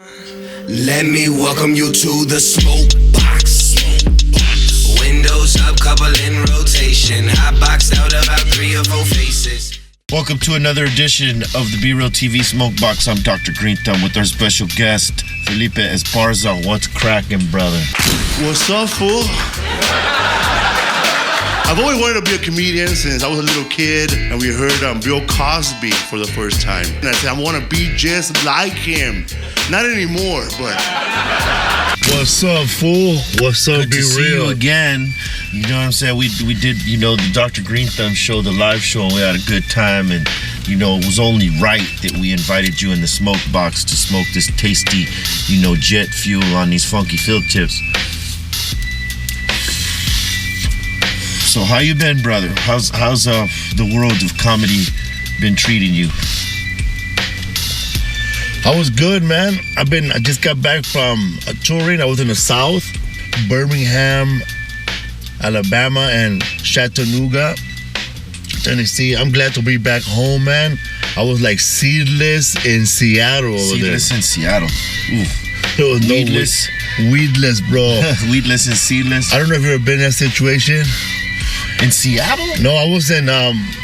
Let me welcome you to the Smokebox. Windows up, couple in rotation. Hot boxed out about 3 or 4 faces. Welcome to another edition of the BREALTV Smokebox. I'm Dr. Green Thumb with our special guest, Felipe Esparza. What's cracking, brother? What's up, fool? I've always wanted to be a comedian since I was a little kid, and we heard Bill Cosby for the first time. And I said, I want to be just like him. Not anymore, but... What's up, fool? What's up, Good Be to see Real? you again. You know what I'm saying? We did, the Dr. Green Thumb show, the live show, and we had a good time. And, it was only right that we invited you in the smoke box to smoke this tasty, jet fuel on these funky field tips. So how you been, brother? How's the world of comedy been treating you? I was good, man. I just got back from touring. I was in the South, Birmingham, Alabama, and Chattanooga, Tennessee. I'm glad to be back home, man. I was like seedless in Seattle over Seedless there. in Seattle. Oof. There was Weedless. Weedless, bro. Weedless and seedless. I don't know if you've ever been in that situation. In Seattle? No, I was in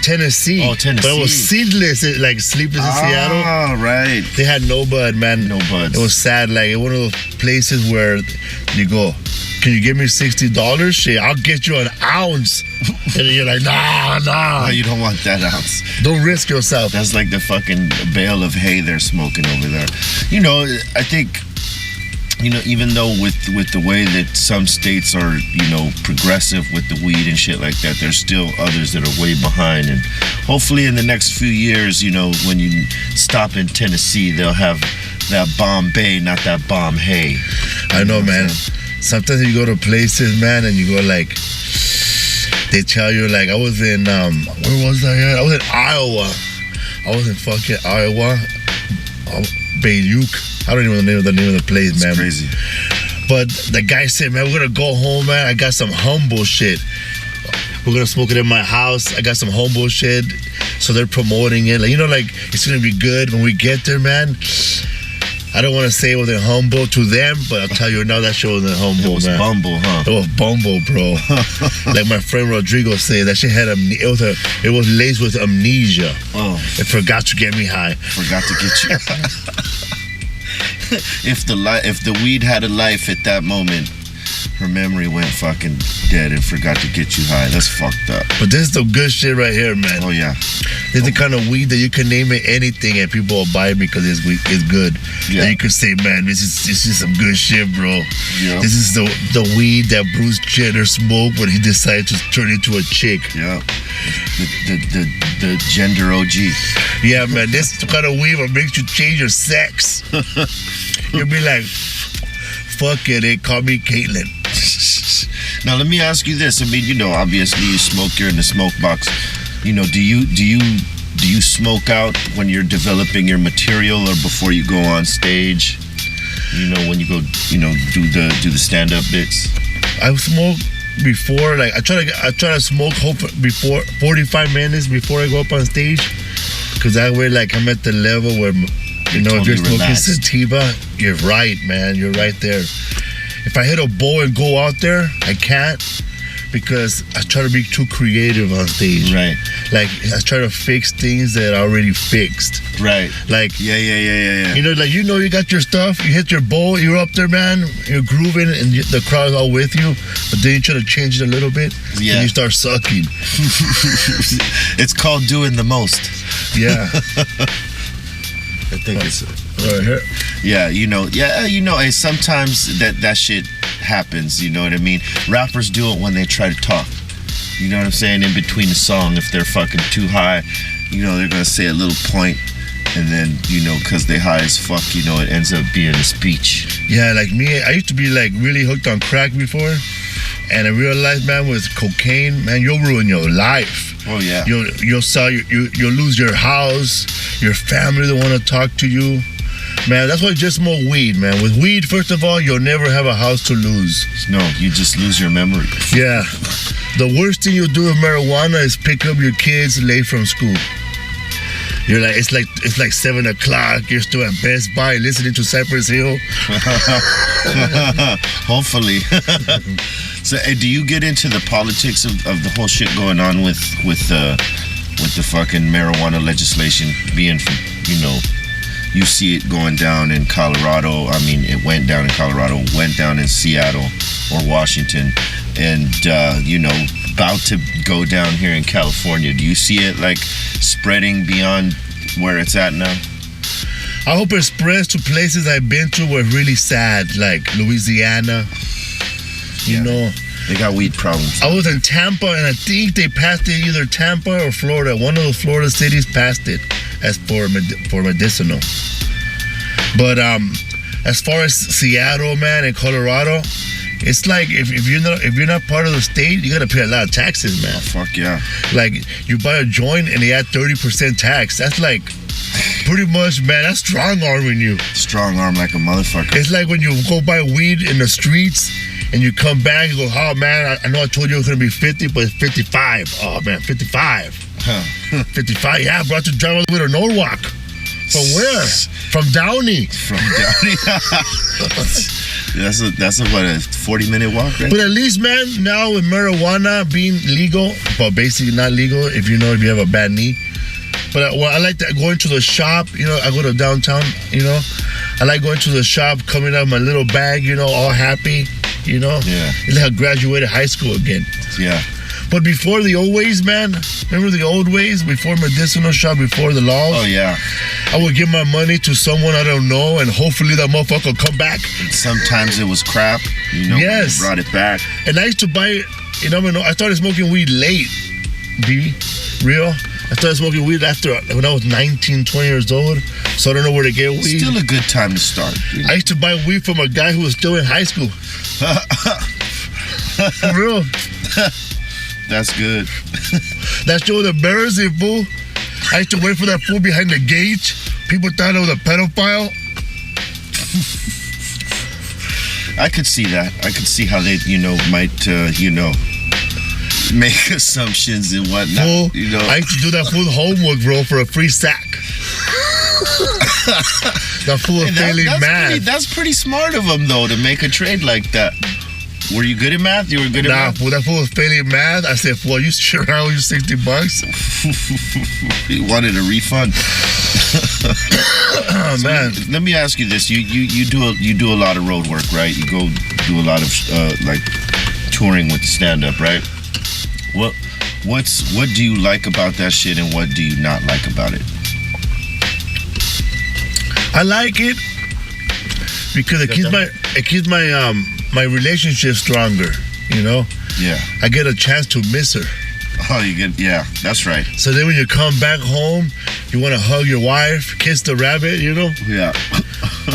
Tennessee. Oh, Tennessee. But it was seedless, like sleepless in Seattle. Oh, right. They had no bud, man. No buds. It was sad. Like, one of those places where you go, can you give me $60? Shit, I'll get you an ounce. And you're like, nah. Oh, you don't want that ounce. Don't risk yourself. That's like the fucking bale of hay they're smoking over there. I think, even though with the way that some states are, progressive with the weed and shit like that, there's still others that are way behind. And hopefully in the next few years, when you stop in Tennessee, they'll have that Bombay, not that bomb hay. I know, man. Sometimes you go to places, man, and you go like, they tell you, like, I was in, where was I at? I was in Iowa. I was in fucking Iowa. Bayuk. I don't even know the name of the place, It's man. crazy. But the guy said, man, we're gonna go home, man. I got some humble shit. We're gonna smoke it in my house. I got some humble shit. So they're promoting it. Like, it's gonna be good when we get there, man. I don't want to say it wasn't humble to them, but I'll tell you now, that shit wasn't humble, It was man. Bumble, huh? It was Bumble, bro. Like my friend Rodrigo said, that shit had it was laced with amnesia. Oh, It forgot to get me high. forgot to get you. If the weed had a life at that moment, her memory went fucking dead and forgot to get you high. That's fucked up. But this is the good shit right here, man. Oh yeah. This is the kind of weed that you can name it anything and people will buy it because it's good. Yeah. And you can say, man, this is some good shit, bro. Yeah. This is the weed that Bruce Jenner smoked when he decided to turn into a chick. Yeah. The gender OG. Yeah, man, this is the kind of weed that makes you change your sex. You'll be like, fuck it, they call me Caitlyn. Now let me ask you this. I mean, obviously you smoke. You're in the smoke box. Do you smoke out when you're developing your material or before you go on stage? When you go, do the stand-up bits. I smoke before, like I try to smoke before 45 minutes before I go up on stage, because that way, like, I'm at the level where if totally you're smoking relaxed. sativa, you're right, man. You're right there. If I hit a bowl and go out there, I can't, because I try to be too creative on stage. Right. Like, I try to fix things that are already fixed. Right. Like, Yeah. you got your stuff, you hit your bowl, you're up there, man, you're grooving, and the crowd's all with you, but then you try to change it a little bit, Yeah. and you start sucking. It's called doing the most. Yeah. I think it's. Right here. Hey, sometimes that shit happens, you know what I mean? Rappers do it when they try to talk. You know what I'm saying? In between the song, if they're fucking too high, they're gonna say a little point, and then, because they high as fuck, it ends up being a speech. Yeah, like me, I used to be like really hooked on crack before, and I realized, man, with cocaine, man, you'll ruin your life. Oh yeah. You'll sell, you'll lose your house, your family don't want to talk to you. Man, that's why just smoke weed, man. With weed, first of all, you'll never have a house to lose. No, you just lose your memory. Yeah. The worst thing you'll do with marijuana is pick up your kids late from school. You're like, it's like 7 o'clock. You're still at Best Buy listening to Cypress Hill. Hopefully. So, do you get into the politics of the whole shit going on with the fucking marijuana legislation being from, you see it going down in Colorado. I mean, it went down in Colorado, went down in Seattle or Washington, and about to go down here in California. Do you see it like spreading beyond where it's at now? I hope it spreads to places I've been to where it's really sad, like Louisiana. You know, they got weed problems. I was in Tampa, and I think they passed it, either Tampa or Florida. One of the Florida cities passed it as for medicinal. But as far as Seattle, man, and Colorado, it's like if you're not part of the state, you gotta pay a lot of taxes, man. Oh, fuck yeah! Like you buy a joint and they add 30% tax. That's like pretty much, man. That's strong arming you. Strong arm like a motherfucker. It's like when you go buy weed in the streets and you come back and go, oh man, I know I told you it was gonna be 50, but it's 55. Oh man, 55. 55. Yeah, I brought you drive all the way to Norwalk. From where? From Downey. From Downey. That's a 40-minute walk, right? But at least, man, now with marijuana being legal, but basically not legal if you have a bad knee. But I like that going to the shop. I go to downtown. I like going to the shop, coming out of my little bag. All happy. Yeah. It's like I graduated high school again. Yeah. But before the old ways, man, remember the old ways? Before medicinal shop, before the laws? Oh, yeah. I would give my money to someone I don't know, and hopefully that motherfucker will come back. Sometimes it was crap, Yes. Brought it back. And I used to buy, I started smoking weed late, B, real. I started smoking weed when I was 19, 20 years old, so I don't know where to get weed. Still a good time to start. I used to buy weed from a guy who was still in high school. For real. That's good. That's so embarrassing, fool. I used to wait for that fool behind the gate. People thought I was a pedophile. I could see that. I could see how they, might, make assumptions and whatnot. Fool, I used to do that fool's homework, bro, for a free sack. That fool was failing math. That's pretty smart of him, though, to make a trade like that. Were you good at math? You were good at math? Fool, that fool was failing math. I said, fool, you sure I owe you $60? He wanted a refund. Oh, man. Let me ask you this: you do a lot of road work, right? You go do a lot of like touring with stand-up, right? What do you like about that shit, and what do you not like about it? I like it because it keeps my relationship stronger. Yeah. I get a chance to miss her. Oh, yeah, that's right. So then when you come back home, you want to hug your wife, kiss the rabbit, Yeah.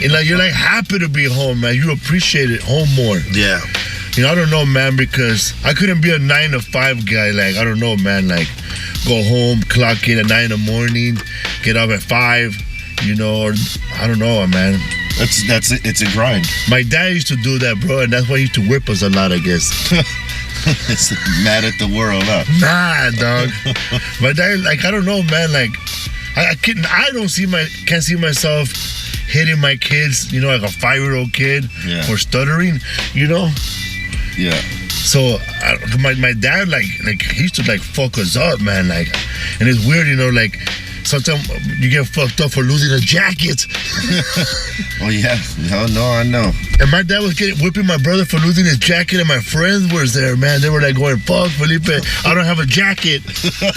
And you're like happy to be home, man. You appreciate it home more. Yeah. I don't know, man, because I couldn't be a 9 to 5 guy. Like, I don't know, man, like go home, clock in at 9 in the morning, get up at 5, or I don't know, man. It's a grind. My dad used to do that, bro, and that's why he used to whip us a lot, I guess. It's mad at the world, huh? Nah, dog. My dad, like, I don't know, man, like I can't see myself hitting my kids, like a 5-year-old kid for stuttering, Yeah. So my dad, like he used to like fuck us up, man, like, and it's weird, like sometimes you get fucked up for losing a jacket. Oh yeah, no, I know. And my dad was whipping my brother for losing his jacket, and my friends were there, man. They were like going, "Fuck, Felipe, I don't have a jacket.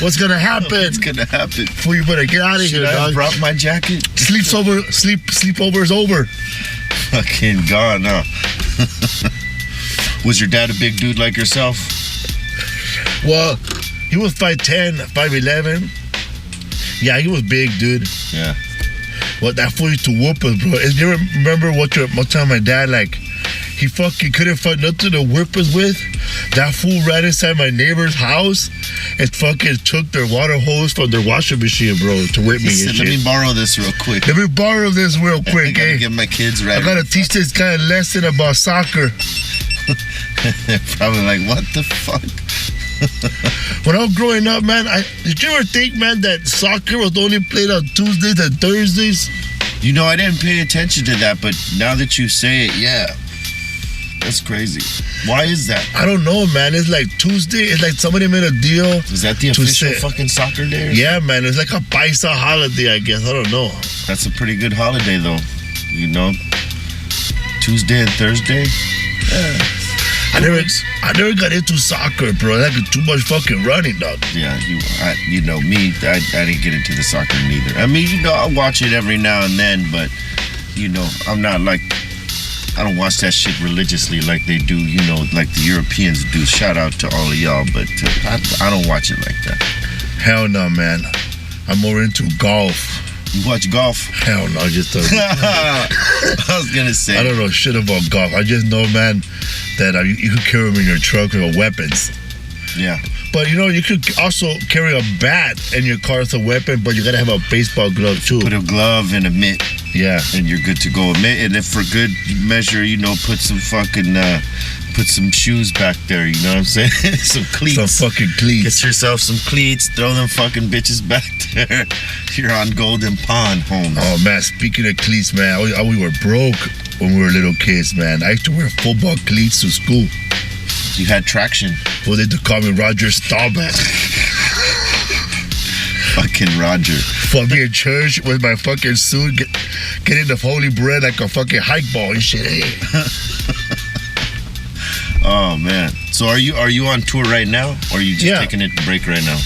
What's gonna happen? What's gonna happen? Fool, you better get out of here, dog. I brought my jacket. Sleepover's over. Fucking gone, huh? Was your dad a big dude like yourself? Well, he was 5'10", 5'11". Yeah, he was big, dude. Yeah. Well, that fool used to whoop us, bro. You remember what time my dad, like, he fucking couldn't find nothing to whip us with? That fool ran inside my neighbor's house and fucking took their water hose from their washing machine, bro, to whip me and shit. Let me borrow this real quick. Let me borrow this real quick, I gotta get my kids ready. I gotta teach this guy a lesson about soccer. They're probably like, what the fuck? When I was growing up, man, did you ever think, man, that soccer was only played on Tuesdays and Thursdays? You know, I didn't pay attention to that, but now that you say it, yeah. That's crazy. Why is that? I don't know, man. It's like Tuesday. It's like somebody made a deal. Is that the official fucking soccer day? Yeah, man. It's like a paisa holiday, I guess. I don't know. That's a pretty good holiday, though. You know? Tuesday and Thursday? Yeah. I never got into soccer, bro. Like too much fucking running, dog. Yeah, you know me. I didn't get into the soccer neither. I mean, you know, I watch it every now and then, but you know, I'm not like, I don't watch that shit religiously like they do. You know, like the Europeans do. Shout out to all of y'all, but I don't watch it like that. Hell no, man. I'm more into golf. You watch golf? Hell no, just I was gonna say. I don't know shit about golf. I just know, man, that you could carry them in your truck with weapons. Yeah. But you know, you could also carry a bat in your car as a weapon, but you gotta have a baseball glove too. Put a glove and a mitt. Yeah. And you're good to go. And if for good measure, you know, put some fucking, put some shoes back there, you know what I'm saying? Some cleats. Some fucking cleats. Get yourself some cleats, throw them fucking bitches back there. You're on Golden Pond, Holmes. Oh, man, speaking of cleats, man, we were broke when we were little kids, man. I used to wear football cleats to school. You had traction. Well, they call me Roger Staubach. Fucking Roger. For me in church with my fucking suit, getting the holy bread like a fucking hike ball and shit. Hey. Oh man. So are you on tour right now, or are you just taking a break right now?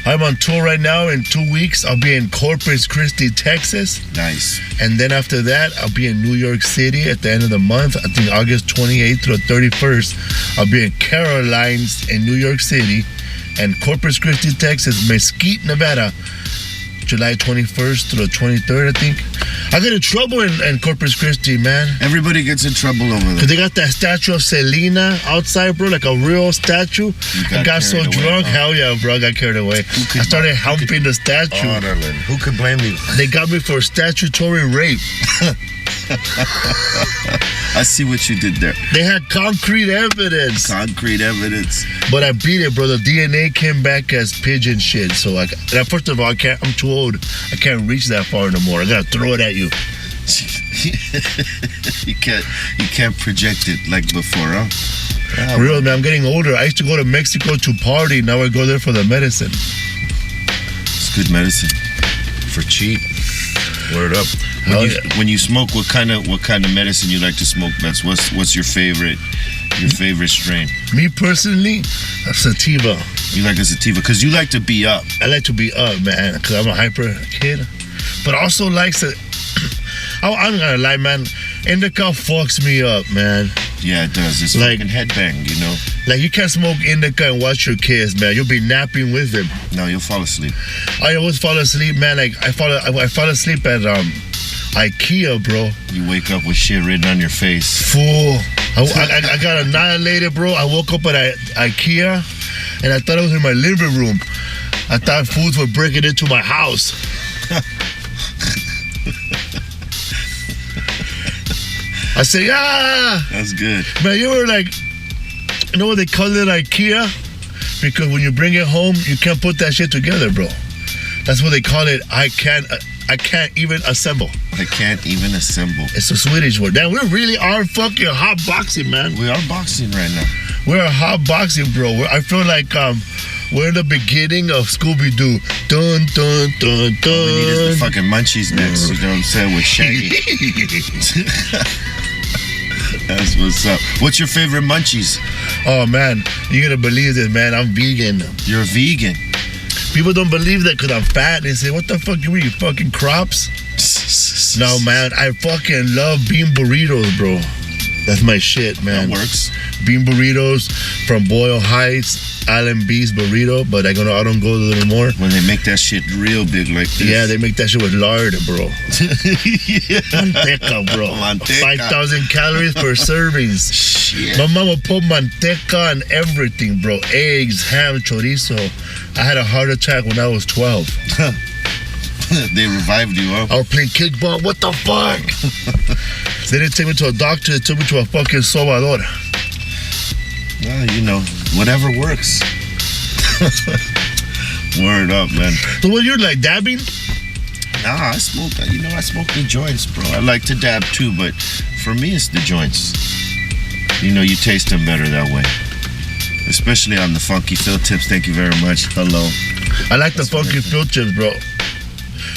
I'm on tour right now. In 2 weeks, I'll be in Corpus Christi, Texas. Nice. And then after that, I'll be in New York City at the end of the month. I think August 28th through 31st. I'll be in Carolines in New York City, and Corpus Christi, Texas, Mesquite, Nevada, July 21st through the 23rd, I think. I got in trouble in Corpus Christi, man. Everybody gets in trouble over there. Because they got that statue of Selena outside, bro, like a real statue. I got so drunk. Hell yeah, bro, I got carried away. I started humping the statue. Oh, darling. Who could blame you? They got me for statutory rape. I see what you did there. They had concrete evidence. Concrete evidence. But I beat it, bro. The DNA came back as pigeon shit. So first of all, I'm too old. I can't reach that far anymore. I gotta throw it at you. You can't project it like before, huh? Yeah, for real, man. I'm getting older. I used to go to Mexico to party. Now I go there for the medicine. It's good medicine. For cheap. Word up. When you smoke, what kind of medicine you like to smoke? That's what's your favorite strain? Me personally, a sativa. You like a sativa because you like to be up. I like to be up, man, because I'm a hyper kid. But also likes to. I'm not gonna lie, man. Indica fucks me up, man. Yeah, it does. It's like fucking headbang, you know. Like you can't smoke indica and watch your kids, man. You'll be napping with them. No, you'll fall asleep. I always fall asleep, man. Like I fall asleep at IKEA, bro. You wake up with shit written on your face. Fool. I got annihilated, bro. I woke up at IKEA, and I thought I was in my living room. I thought fools were breaking into my house. I say, That's good. Man, you were like, you know what they call it, IKEA? Because when you bring it home, you can't put that shit together, bro. That's what they call it. I can't even assemble. I can't even assemble. It's a Swedish word. Damn, we really are fucking hot boxing, man. We are boxing right now. We're hot boxing, bro. I feel like we're in the beginning of Scooby-Doo. Dun, dun, dun, dun. All we need is the fucking munchies next, you know what I'm saying, with Shaggy. That's what's up. What's your favorite munchies? Oh, man. You're going to believe this, man. I'm vegan. You're a vegan? People don't believe that because I'm fat. They say, what the fuck you eat? You fucking crops? No, man. I fucking love bean burritos, bro. That's my shit, man. That works. Bean burritos from Boyle Heights, Allen B's burrito, but I don't go there anymore. When they make that shit real big like this. Yeah, they make that shit with lard, bro. Yeah. Manteca, bro. Manteca. 5,000 calories per servings. Shit. My mama put manteca on everything, bro. Eggs, ham, chorizo. I had a heart attack when I was 12. They revived you, huh? I was playing kickball. What the fuck? They didn't take me to a doctor. They took me to a fucking sobadora. Well, you know, whatever works. Word up, man. So when you're like dabbing, Nah, I smoke. I smoke the joints, bro. I like to dab too, but for me, it's the joints. You taste them better that way. Especially on the funky fill tips. Thank you very much. Hello. I like the funky fill tips, bro.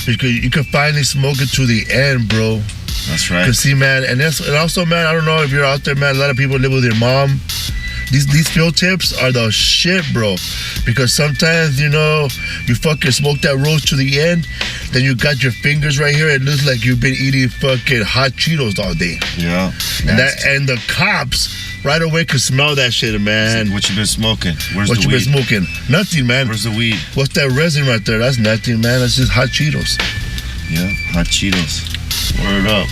Because you can finally smoke it to the end, bro. That's right. Cause see, man, and also, man, I don't know if you're out there, man. A lot of people live with your mom. These fill tips are the shit, bro. Because sometimes, you fucking smoke that roast to the end, then you got your fingers right here. It looks like you've been eating fucking hot Cheetos all day. Yeah. And the cops right away could smell that shit, man. What you been smoking? Where's What the you weed? been smoking? Nothing, man. Where's the weed? What's that resin right there? That's nothing, man. That's just hot Cheetos. Yeah, hot Cheetos. Word up.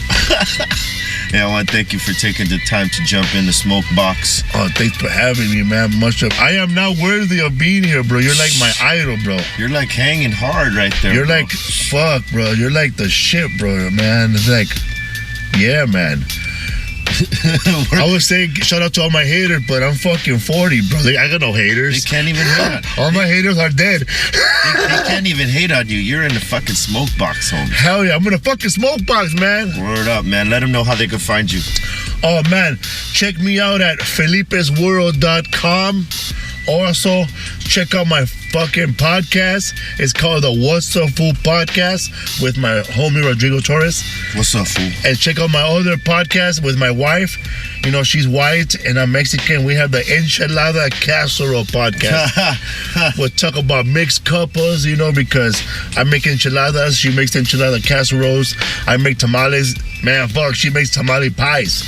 Yeah, I want to thank you for taking the time to jump in the Smokebox. Oh, thanks for having me, man. I am not worthy of being here, bro. You're like my idol, bro. You're like hanging hard right there. You're bro. like, fuck, bro. You're like the shit, bro, man. It's like, yeah, man. I would say shout out to all my haters, but I'm fucking 40, bro. I got no haters. They can't even hate on All my haters are dead. They can't even hate on you. You're in the fucking Smokebox, homie. Hell yeah, I'm in a fucking smoke box, man. Word up, man. Let them know how they can find you. Oh man, check me out at felipesworld.com. Also, check out my fucking podcast. It's called the What's Up Fool Podcast with my homie Rodrigo Torres. What's up, fool? And check out my other podcast with my wife. You know, she's white and I'm Mexican. We have the Enchilada Casserole podcast. We'll talk about mixed couples, you know, because I make enchiladas. She makes enchilada casseroles. I make tamales. Man, fuck, she makes tamale pies.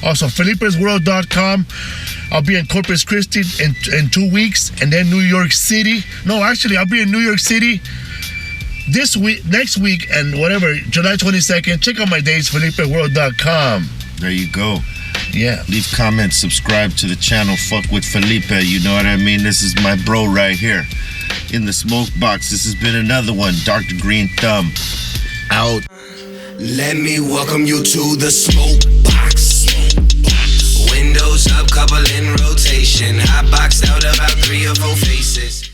Also, felipesworld.com. I'll be in Corpus Christi in 2 weeks, and then New York City. No, actually, I'll be in New York City this week, next week, and whatever, July 22nd. Check out my dates, felipesworld.com. There you go. Yeah. Leave comments, subscribe to the channel. Fuck with Felipe, you know what I mean? This is my bro right here in the smoke box. This has been another one. Dr. Green Thumb out. Let me welcome you to the smoke box. Windows up, couple in rotation. Hot boxed out about 3 or 4 faces.